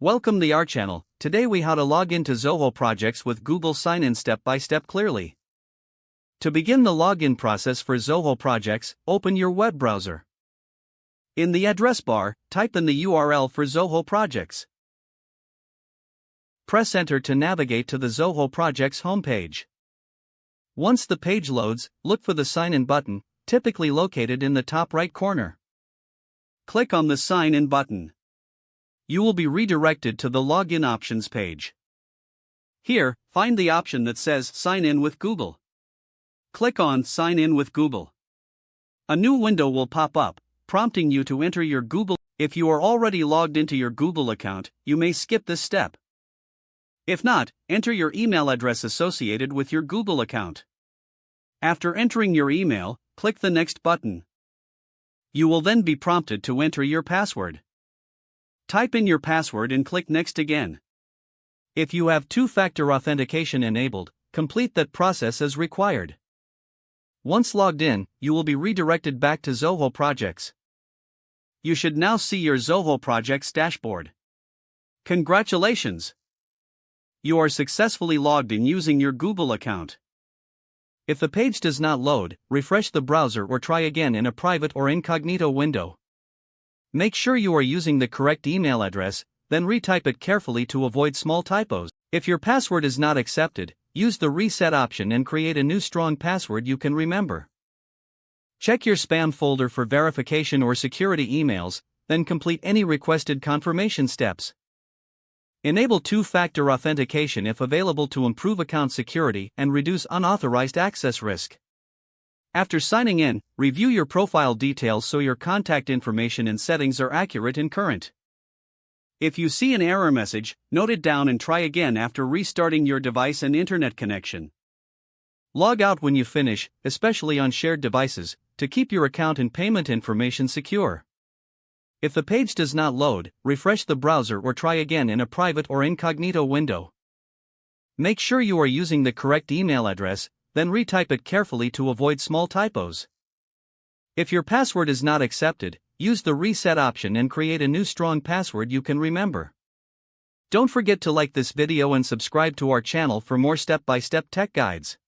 Welcome to our channel. Today we how to log into Zoho Projects with Google Sign-In step by step clearly. To begin the login process for Zoho Projects, open your web browser. In the address bar, type in the URL for Zoho Projects. Press enter to navigate to the Zoho Projects homepage. Once the page loads, look for the sign-in button, typically located in the top right corner. Click on the sign-in button. You will be redirected to the Login Options page. Here, find the option that says Sign in with Google. Click on Sign in with Google. A new window will pop up, prompting you to enter your Google. If you are already logged into your Google account, you may skip this step. If not, enter your email address associated with your Google account. After entering your email, click the Next button. You will then be prompted to enter your password. Type in your password and click Next again. If you have two-factor authentication enabled, complete that process as required. Once logged in, you will be redirected back to Zoho Projects. You should now see your Zoho Projects dashboard. Congratulations! You are successfully logged in using your Google account. If the page does not load, refresh the browser or try again in a private or incognito window. Make sure you are using the correct email address, then retype it carefully to avoid small typos. If your password is not accepted, use the reset option and create a new strong password you can remember. Check your spam folder for verification or security emails, then complete any requested confirmation steps. Enable two-factor authentication if available to improve account security and reduce unauthorized access risk. After signing in, review your profile details so your contact information and settings are accurate and current. If you see an error message, note it down and try again after restarting your device and internet connection. Log out when you finish, especially on shared devices, to keep your account and payment information secure. If the page does not load, refresh the browser or try again in a private or incognito window. Make sure you are using the correct email address, then retype it carefully to avoid small typos. If your password is not accepted, use the reset option and create a new strong password you can remember. Don't forget to like this video and subscribe to our channel for more step-by-step tech guides.